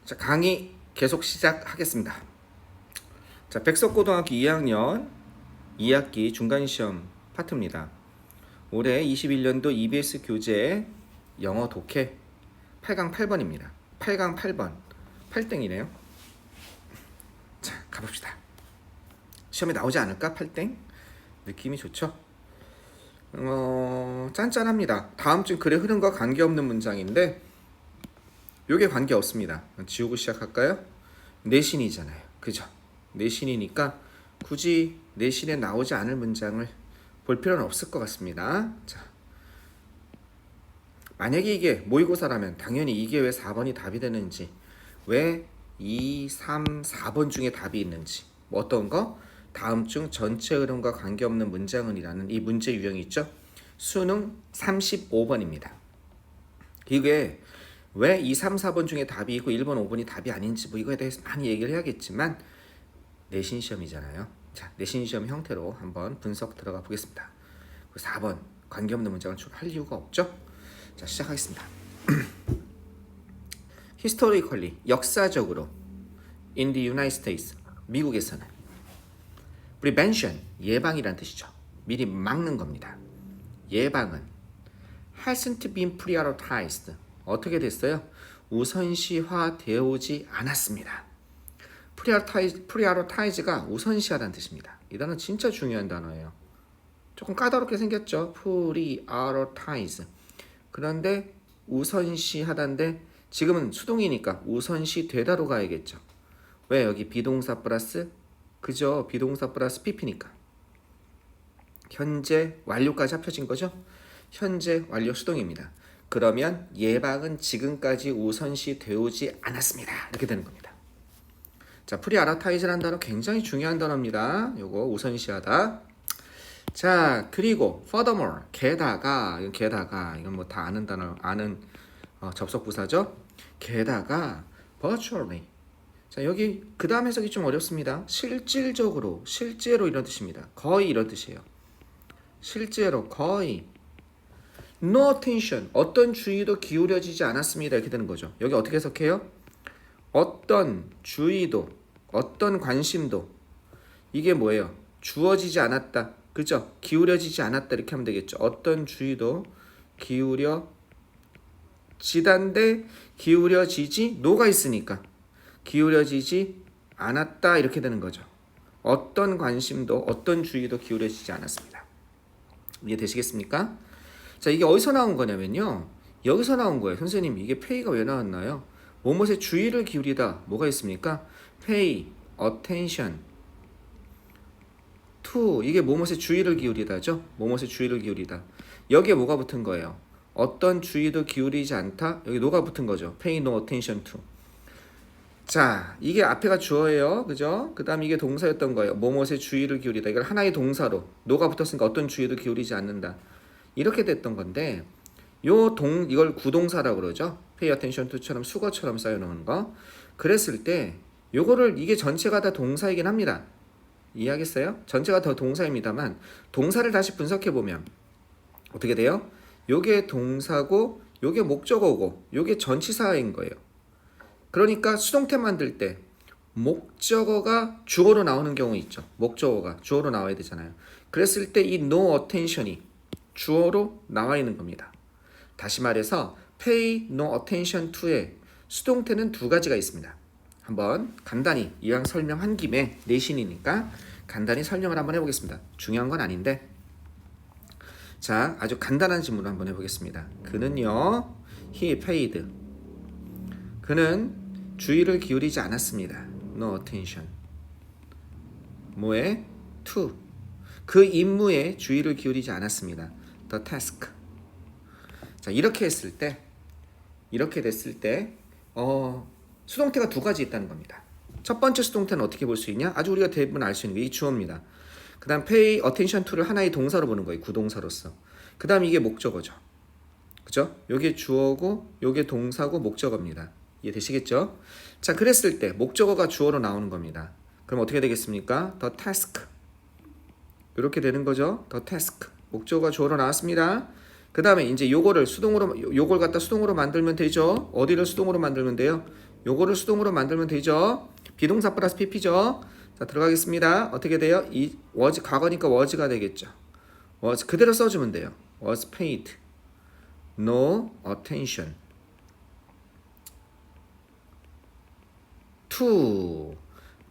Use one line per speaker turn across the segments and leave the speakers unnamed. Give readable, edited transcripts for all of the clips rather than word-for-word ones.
자, 강의 계속 시작하겠습니다. 자, 백석고등학교 2학년 2학기 중간시험 파트입니다. 올해 21년도 EBS 교재 영어 독해 8강 8번입니다. 8강 8번 8땡이네요. 자, 가봅시다. 시험에 나오지 않을까? 8땡? 느낌이 좋죠? 짠짠합니다. 다음 주 글의 흐름과 관계없는 문장인데 요게 관계없습니다. 지우고 시작할까요? 내신이잖아요. 그죠? 내신이니까 굳이 내신에 나오지 않을 문장을 볼 필요는 없을 것 같습니다. 자, 만약에 이게 모의고사라면 당연히 이게 왜 4번이 답이 되는지, 왜 2, 3, 4번 중에 답이 있는지, 뭐 어떤 거? 다음 중 전체 흐름과 관계없는 문장은이라는 이 문제 유형이 있죠. 수능 35번입니다. 이게 왜 2, 3, 4번 중에 답이 있고 1번, 5번이 답이 아닌지 뭐 이거에 대해서 많이 얘기를 해야겠지만 내신 시험이잖아요. 자, 내신 시험 형태로 한번 분석 들어가 보겠습니다. 4번 관계없는 문장을 할 이유가 없죠. 자, 시작하겠습니다. Historically, 역사적으로 in the United States, 미국에서는 prevention, 예방이란 뜻이죠. 미리 막는 겁니다. 예방은 hasn't been prioritized, 어떻게 됐어요? 우선시화 되어오지 않았습니다. prioritize가 우선시하다는 뜻입니다. 이 단어 진짜 중요한 단어예요. 조금 까다롭게 생겼죠? prioritize. 그런데 우선시하다인데 지금은 수동이니까 우선시 되다로 가야겠죠. 왜? 여기 비동사 플러스, 그죠? 비동사 플러스 pp니까 현재 완료까지 합쳐진 거죠? 현재 완료 수동입니다. 그러면 예방은 지금까지 우선시 되오지 않았습니다. 이렇게 되는 겁니다. 자, 프리아라타이즈라는 단어 굉장히 중요한 단어입니다. 요거 우선시하다. 자, 그리고 furthermore, 게다가 이건 뭐 다 아는 단어, 아는 접속 부사죠. 게다가 virtually. 자, 여기 그 다음 해석이 좀 어렵습니다. 실질적으로, 실제로 이런 뜻입니다. 거의 이런 뜻이에요. 실제로, 거의. No attention, 어떤 주의도 기울여지지 않았습니다. 이렇게 되는 거죠. 여기 어떻게 해석해요? 어떤 주의도, 어떤 관심도, 이게 뭐예요? 주어지지 않았다. 그죠? 기울여지지 않았다. 이렇게 하면 되겠죠. 어떤 주의도 기울여지단데 기울여지지, 노가 있으니까 기울여지지 않았다. 이렇게 되는 거죠. 어떤 관심도, 어떤 주의도 기울여지지 않았습니다. 이해되시겠습니까? 자, 이게 어디서 나온 거냐면요. 여기서 나온 거예요. 선생님, 이게 pay가 왜 나왔나요? 뭐뭐에 주의를 기울이다. 뭐가 있습니까? pay attention to. 이게 뭐뭐에 주의를 기울이다죠. 뭐뭐에 주의를 기울이다. 여기에 뭐가 붙은 거예요? 어떤 주의도 기울이지 않다. 여기 no가 붙은 거죠. pay no attention to. 자, 이게 앞에가 주어예요. 그죠? 그 다음 이게 동사였던 거예요. 뭐뭐에 주의를 기울이다. 이걸 하나의 동사로 no가 붙었으니까 어떤 주의도 기울이지 않는다. 이렇게 됐던 건데 이걸 구동사라고 그러죠. pay attention to처럼 수거처럼 쌓여놓은 거. 그랬을 때 요거를 이게 전체가 다 동사이긴 합니다. 이해하겠어요? 전체가 다 동사입니다만 동사를 다시 분석해보면 어떻게 돼요? 요게 동사고 요게 목적어고 요게 전치사인 거예요. 그러니까 수동태 만들 때 목적어가 주어로 나오는 경우 있죠. 목적어가 주어로 나와야 되잖아요. 그랬을 때 이 no attention이 주어로 나와 있는 겁니다. 다시 말해서 pay no attention to의 수동태는 두 가지가 있습니다. 한번 간단히 이왕 설명한 김에 내신이니까 간단히 설명을 한번 해보겠습니다. 중요한 건 아닌데 자, 아주 간단한 질문을 한번 해보겠습니다. 그는요, he paid. 그는 주의를 기울이지 않았습니다. no attention. 뭐에? to. 그 임무에 주의를 기울이지 않았습니다. the task. 자, 이렇게 됐을 때 수동태가 두 가지 있다는 겁니다. 첫 번째 수동태는 어떻게 볼 수 있냐? 아주 우리가 대부분 알 수 있는 게 이 주어입니다. 그 다음 pay attention to를 하나의 동사로 보는 거예요. 구동사로서. 그 다음 이게 목적어죠. 그죠? 요게 주어고 요게 동사고 목적어입니다. 이해되시겠죠? 자, 그랬을 때 목적어가 주어로 나오는 겁니다. 그럼 어떻게 되겠습니까? the task. 이렇게 되는 거죠. the task. 목적어가 주어로 나왔습니다. 그 다음에 이제 요걸 갖다 수동으로 만들면 되죠. 어디를 수동으로 만들면 돼요? 요거를 수동으로 만들면 되죠. 비동사 플러스 pp죠. 자, 들어가겠습니다. 어떻게 돼요? 이 was 과거니까 was가 되겠죠. was 그대로 써주면 돼요. was paid no attention to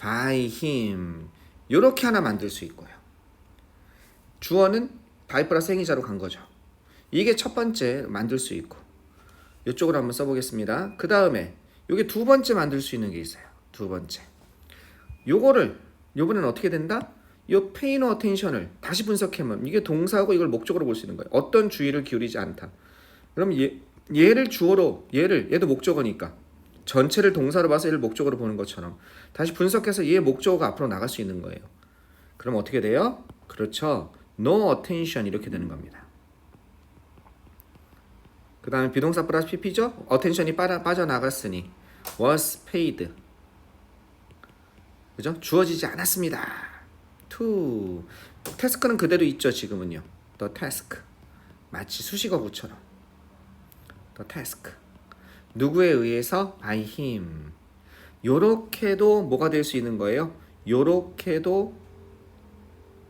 by him. 요렇게 하나 만들 수 있고요. 주어는 by 플러스 행위자로 간 거죠. 이게 첫 번째 만들 수 있고, 이쪽으로 한번 써보겠습니다. 그 다음에 요게 두 번째 만들 수 있는 게 있어요. 두 번째. 요거를 요번에는 어떻게 된다? 요 pay no attention을 다시 분석해보면 이게 동사고 이걸 목적으로 볼 수 있는 거예요. 어떤 주의를 기울이지 않다. 그럼 얘를 주어로 얘도 목적어니까 전체를 동사로 봐서 얘를 목적어로 보는 것처럼 다시 분석해서 얘 목적어가 앞으로 나갈 수 있는 거예요. 그럼 어떻게 돼요? 그렇죠. no attention 이렇게 되는 겁니다. 그 다음에 비동사 플러스 pp죠. attention이 빠져나갔으니 was paid, 그죠? 주어지지 않았습니다. to task는 그대로 있죠. 지금은요. the task 마치 수식어구처럼 the task 누구에 의해서 by him. 요렇게도 뭐가 될 수 있는 거예요? 요렇게도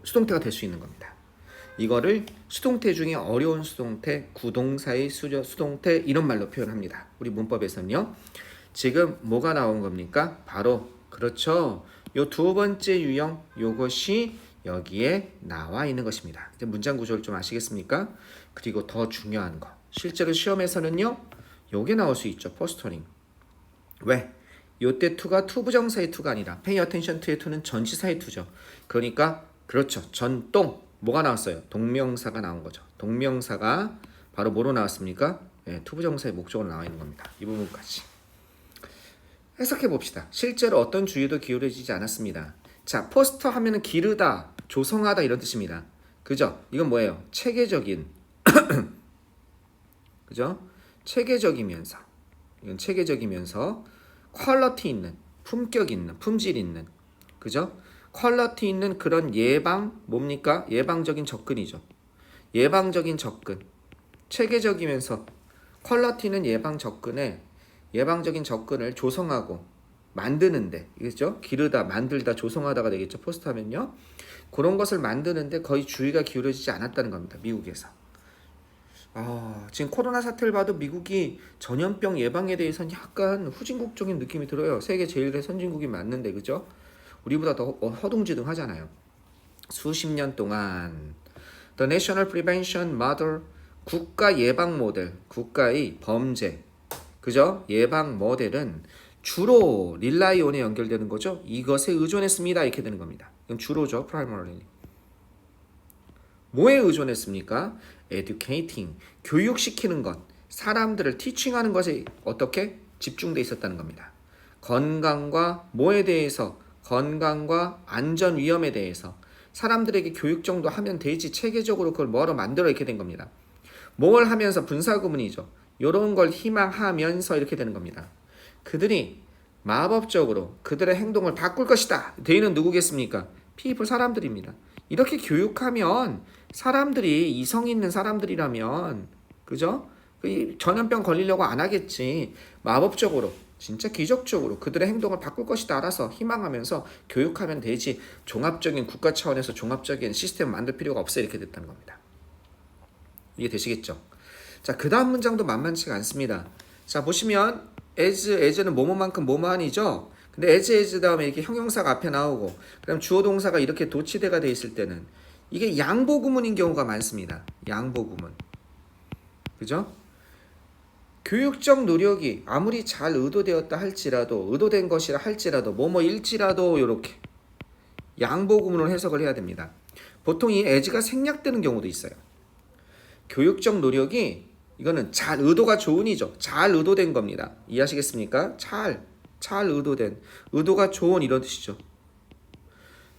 수동태가 될 수 있는 겁니다. 이거를 수동태 중에 어려운 수동태, 구동사의 수동태 이런 말로 표현합니다. 우리 문법에서는요. 지금 뭐가 나온 겁니까? 바로 그렇죠. 요 두 번째 유형 요것이 여기에 나와 있는 것입니다. 이제 문장 구조를 좀 아시겠습니까? 그리고 더 중요한 거. 실제로 시험에서는요. 요게 나올 수 있죠. 포스터링. 왜? 요때 to가 투부정사의 to가 아니라 pay attention to의 to는 전치사의 to죠. 그러니까 그렇죠. 전동 뭐가 나왔어요? 동명사가 나온 거죠. 동명사가 바로 뭐로 나왔습니까? 네, 투부정사의 목적으로 나와 있는 겁니다. 이 부분까지 해석해 봅시다. 실제로 어떤 주의도 기울여지지 않았습니다. 자, 포스터 하면은 기르다, 조성하다 이런 뜻입니다. 그죠? 이건 뭐예요? 체계적인 그죠? 체계적이면서 이건 체계적이면서 퀄리티 있는, 품격 있는, 품질 있는, 그죠? 퀄리티 있는 그런 뭡니까? 예방적인 접근이죠. 예방적인 접근. 체계적이면서 퀄리티는 예방적인 접근을 조성하고 만드는데, 그죠? 기르다, 만들다, 조성하다가 되겠죠. 포스트하면요. 그런 것을 만드는데 거의 주의가 기울여지지 않았다는 겁니다. 미국에서. 지금 코로나 사태를 봐도 미국이 전염병 예방에 대해서는 약간 후진국적인 느낌이 들어요. 세계 제일 선진국이 맞는데, 그죠? 우리보다 더 허둥지둥하잖아요. 수십 년 동안 The National Prevention Model, 국가 예방 모델, 국가의 범죄, 그죠? 예방 모델은 주로 릴라이온에 연결되는 거죠. 이것에 의존했습니다. 이렇게 되는 겁니다. 이건 주로죠. primarily. 뭐에 의존했습니까? educating, 교육시키는 것, 사람들을 teaching하는 것에 어떻게 집중돼 있었다는 겁니다. 건강과 뭐에 대해서? 건강과 안전 위험에 대해서 사람들에게 교육 정도 하면 되지 체계적으로 그걸 뭐로 만들어 이렇게 된 겁니다. 뭘 하면서 분사구문이죠. 이런 걸 희망하면서 이렇게 되는 겁니다. 그들이 마법적으로 그들의 행동을 바꿀 것이다. 대인은 누구겠습니까? people 사람들입니다. 이렇게 교육하면 사람들이 이성 있는 사람들이라면 그죠? 전염병 걸리려고 안 하겠지. 마법적으로 진짜 기적적으로 그들의 행동을 바꿀 것이다 알아서 희망하면서 교육하면 되지. 종합적인 국가 차원에서 종합적인 시스템을 만들 필요가 없어 이렇게 됐다는 겁니다. 이해되시겠죠? 자, 그 다음 문장도 만만치가 않습니다. 자, 보시면 as는 뭐뭐만큼 뭐뭐하니죠. 근데 as 다음에 이렇게 형용사가 앞에 나오고 그다음 주어 동사가 이렇게 도치대가 돼 있을 때는 이게 양보구문인 경우가 많습니다. 양보구문. 그죠? 교육적 노력이 아무리 잘 의도되었다 할지라도 의도된 것이라 할지라도 뭐뭐일지라도 이렇게 양보구문으로 해석을 해야 됩니다. 보통 이 as가 생략되는 경우도 있어요. 교육적 노력이 이거는 잘 의도가 좋은이죠. 잘 의도된 겁니다. 이해하시겠습니까? 잘 의도된, 의도가 좋은 이런 뜻이죠.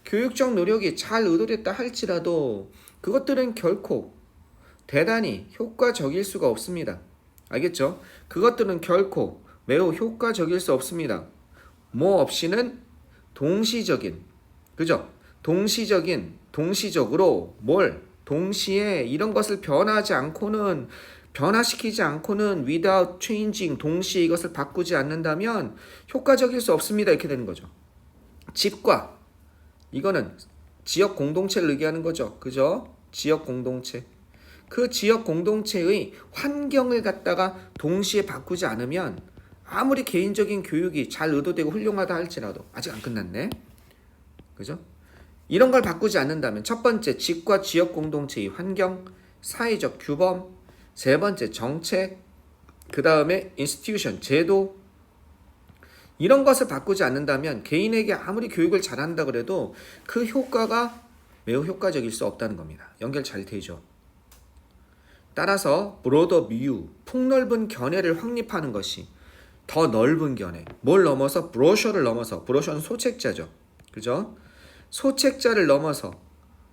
교육적 노력이 잘 의도됐다 할지라도 그것들은 결코 대단히 효과적일 수가 없습니다. 알겠죠? 그것들은 결코 매우 효과적일 수 없습니다. 뭐 없이는 동시적인, 그죠? 동시적으로 동시에 이런 것을 변하지 않고는 변화시키지 않고는 without changing, 동시에 이것을 바꾸지 않는다면 효과적일 수 없습니다. 이렇게 되는 거죠. 집과, 이거는 지역 공동체를 의미하는 거죠. 그죠? 지역 공동체. 그 지역 공동체의 환경을 갖다가 동시에 바꾸지 않으면 아무리 개인적인 교육이 잘 의도되고 훌륭하다 할지라도 아직 안 끝났네. 그죠? 이런 걸 바꾸지 않는다면 첫 번째, 집과 지역 공동체의 환경, 사회적 규범, 세 번째, 정책, 그 다음에 institution, 제도, 이런 것을 바꾸지 않는다면 개인에게 아무리 교육을 잘한다 그래도 그 효과가 매우 효과적일 수 없다는 겁니다. 연결 잘 되죠? 따라서 broader view, 폭넓은 견해를 확립하는 것이 더 넓은 견해, 뭘 넘어서 브로셔를 넘어서, 브로셔는 소책자죠. 그죠? 소책자를 넘어서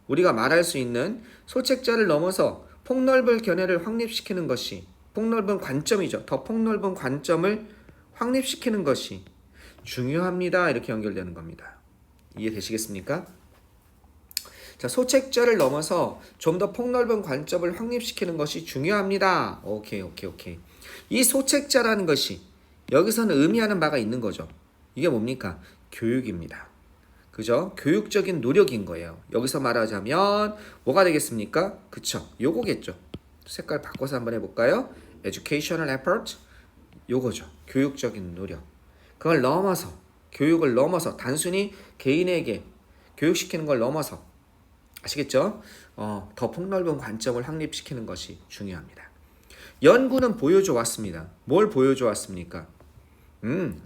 우리가 말할 수 있는 소책자를 넘어서 폭넓은 견해를 확립시키는 것이 폭넓은 관점이죠. 더 폭넓은 관점을 확립시키는 것이 중요합니다. 이렇게 연결되는 겁니다. 이해되시겠습니까? 자, 소책자를 넘어서 좀 더 폭넓은 관점을 확립시키는 것이 중요합니다. 오케이. 이 소책자라는 것이 여기서는 의미하는 바가 있는 거죠. 이게 뭡니까? 교육입니다. 그죠? 교육적인 노력인 거예요. 여기서 말하자면 뭐가 되겠습니까? 그쵸? 요거겠죠. 색깔 바꿔서 한번 해볼까요? educational effort, 요거죠. 교육적인 노력. 그걸 넘어서, 교육을 넘어서 단순히 개인에게 교육시키는 걸 넘어서, 아시겠죠? 더 폭넓은 관점을 확립시키는 것이 중요합니다. 연구는 보여줘 왔습니다. 뭘 보여줘 왔습니까?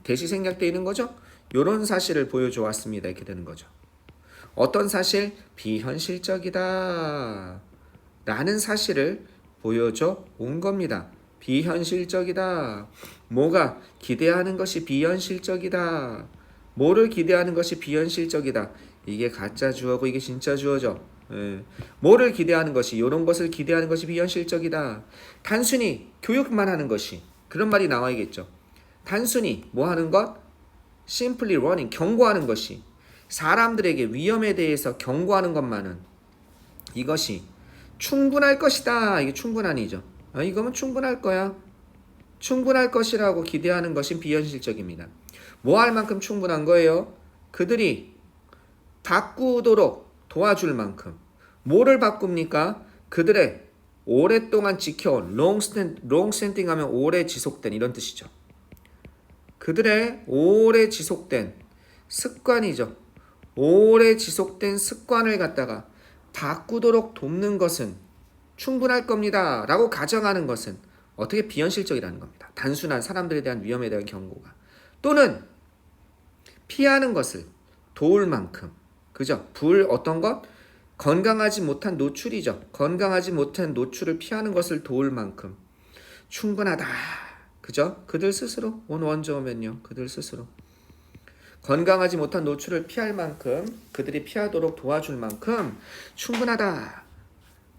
대시 생략되어 있는 거죠? 이런 사실을 보여줘 왔습니다. 이렇게 되는 거죠. 어떤 사실? 비현실적이다 라는 사실을 보여줘 온 겁니다. 비현실적이다. 뭐가? 기대하는 것이 비현실적이다. 뭐를 기대하는 것이 비현실적이다. 이게 가짜 주어고 이게 진짜 주어죠. 뭐를 기대하는 것이, 이런 것을 기대하는 것이 비현실적이다. 단순히 교육만 하는 것이, 그런 말이 나와야겠죠. 단순히 뭐 하는 것? simply warning, 경고하는 것이, 사람들에게 위험에 대해서 경고하는 것만은 이것이 충분할 것이다. 이게 충분한이죠. 이거면 충분할 거야. 충분할 것이라고 기대하는 것이 비현실적입니다. 뭐 할 만큼 충분한 거예요? 그들이 바꾸도록 도와줄 만큼. 뭐를 바꿉니까? 그들의 오랫동안 지켜온 long-standing 하면 오래 지속된 이런 뜻이죠. 그들의 오래 지속된 습관이죠. 오래 지속된 습관을 갖다가 바꾸도록 돕는 것은 충분할 겁니다 라고 가정하는 것은 어떻게 비현실적이라는 겁니다. 단순한 사람들에 대한 위험에 대한 경고가. 또는 피하는 것을 도울 만큼, 그죠? 어떤 것? 건강하지 못한 노출이죠. 건강하지 못한 노출을 피하는 것을 도울 만큼 충분하다. 그죠? 그들 스스로, 오늘 원저 오면요. 그들 스스로. 건강하지 못한 노출을 피할 만큼, 그들이 피하도록 도와줄 만큼 충분하다.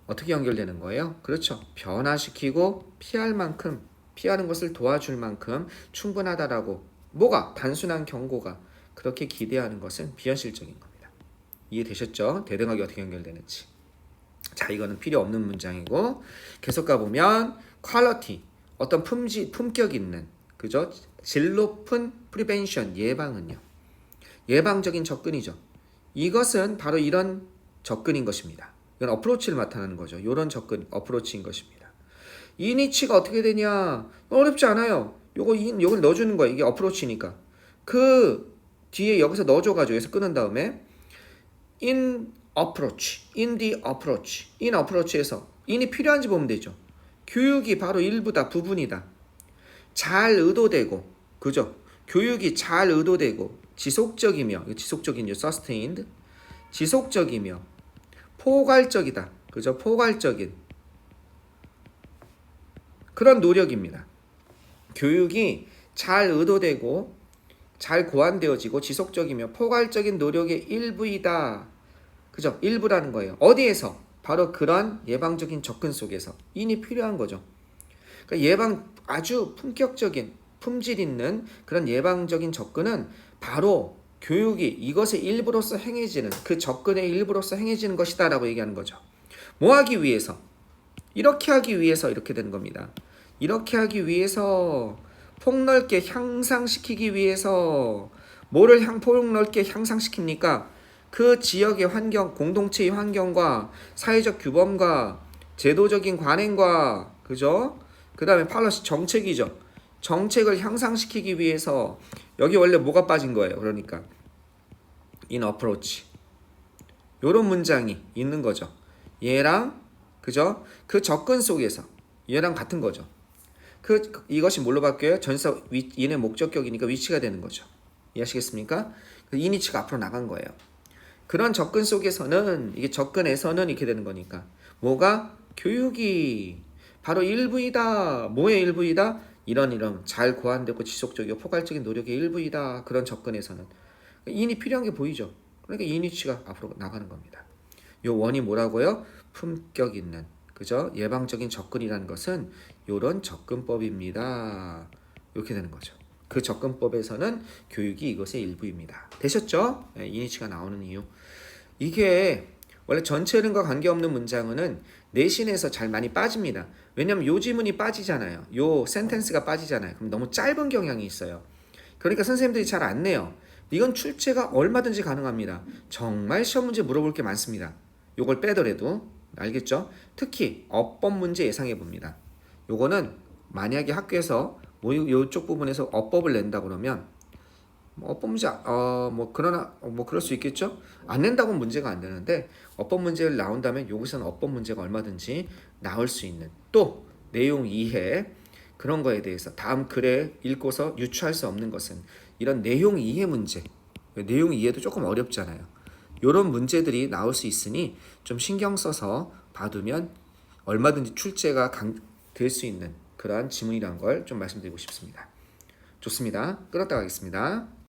어떻게 연결되는 거예요? 그렇죠. 변화시키고 피할 만큼, 피하는 것을 도와줄 만큼 충분하다라고. 뭐가? 단순한 경고가. 그렇게 기대하는 것은 비현실적인 겁니다. 이해되셨죠? 대등하게 어떻게 연결되는지. 자, 이거는 필요 없는 문장이고, 계속 가보면 퀄리티, 어떤 품격 있는, 그죠? 질 높은 프리벤션, 예방은요. 예방적인 접근이죠. 이것은 바로 이런 접근인 것입니다. 이건 어프로치를 나타나는 거죠. 이런 접근, 어프로치인 것입니다. 이 니치가 어떻게 되냐? 어렵지 않아요. 요걸 넣어주는 거예요. 이게 어프로치니까. 그 뒤에 여기서 넣어줘가지고 여기서 끊은 다음에 in approach, in the approach, in approach에서 in이 필요한지 보면 되죠. 교육이 바로 일부다, 부분이다. 잘 의도되고, 그죠? 교육이 잘 의도되고 지속적이며, 지속적인 sustained, 지속적이며 포괄적이다, 그죠? 포괄적인 그런 노력입니다. 교육이 잘 의도되고 잘 고안되어지고 지속적이며 포괄적인 노력의 일부이다. 그죠? 일부라는 거예요. 어디에서? 바로 그런 예방적인 접근 속에서 인이 필요한 거죠. 그러니까 아주 품격적인, 품질 있는 그런 예방적인 접근은 바로 교육이 이것의 일부로서 행해지는, 그 접근의 일부로서 행해지는 것이다 라고 얘기하는 거죠. 뭐 하기 위해서? 이렇게 하기 위해서 이렇게 되는 겁니다. 이렇게 하기 위해서 폭넓게 향상시키기 위해서 뭐를 폭넓게 향상시킵니까? 그 지역의 환경, 공동체의 환경과 사회적 규범과 제도적인 관행과 그죠? 그 다음에 팔러시 정책이죠. 정책을 향상시키기 위해서 여기 원래 뭐가 빠진 거예요? 그러니까 in approach 요런 문장이 있는 거죠. 얘랑 그죠? 그 접근 속에서 얘랑 같은 거죠. 이것이 뭘로 바뀌어요? 전사 인의 목적격이니까 위치가 되는 거죠. 이해하시겠습니까? 이니치가 앞으로 나간 거예요. 그런 접근 속에서는 이게 접근에서는 이렇게 되는 거니까 뭐가 교육이 바로 일부이다. 뭐의 일부이다? 이런 잘 고안되고 지속적이고 포괄적인 노력의 일부이다. 그런 접근에서는 인이 필요한 게 보이죠. 그러니까 이니치가 앞으로 나가는 겁니다. 요 원이 뭐라고요? 품격 있는 그죠? 예방적인 접근이라는 것은 요런 접근법입니다. 이렇게 되는 거죠. 그 접근법에서는 교육이 이것의 일부입니다. 되셨죠? 네, 이니치가 나오는 이유. 이게 원래 전체 흐름과 관계없는 문장은 내신에서 잘 많이 빠집니다. 왜냐면 요 지문이 빠지잖아요. 요 센텐스가 빠지잖아요. 그럼 너무 짧은 경향이 있어요. 그러니까 선생님들이 잘 안 내요. 이건 출제가 얼마든지 가능합니다. 정말 시험 문제 물어볼 게 많습니다. 요걸 빼더라도 알겠죠? 특히 어법 문제 예상해 봅니다. 요거는 만약에 학교에서 요쪽 부분에서 어법을 낸다 그러면 어법 문제 그러나 그럴 수 있겠죠? 안 낸다고는 문제가 안 되는데 어법 문제를 나온다면 여기서는 어법 문제가 얼마든지 나올 수 있는 또 내용 이해 그런 거에 대해서 다음 글에 읽고서 유추할 수 없는 것은 이런 내용 이해 문제 내용 이해도 조금 어렵잖아요. 이런 문제들이 나올 수 있으니 좀 신경 써서 봐두면 얼마든지 출제가 될 수 있는 그러한 지문이란 걸 좀 말씀드리고 싶습니다. 좋습니다. 끊었다 가겠습니다.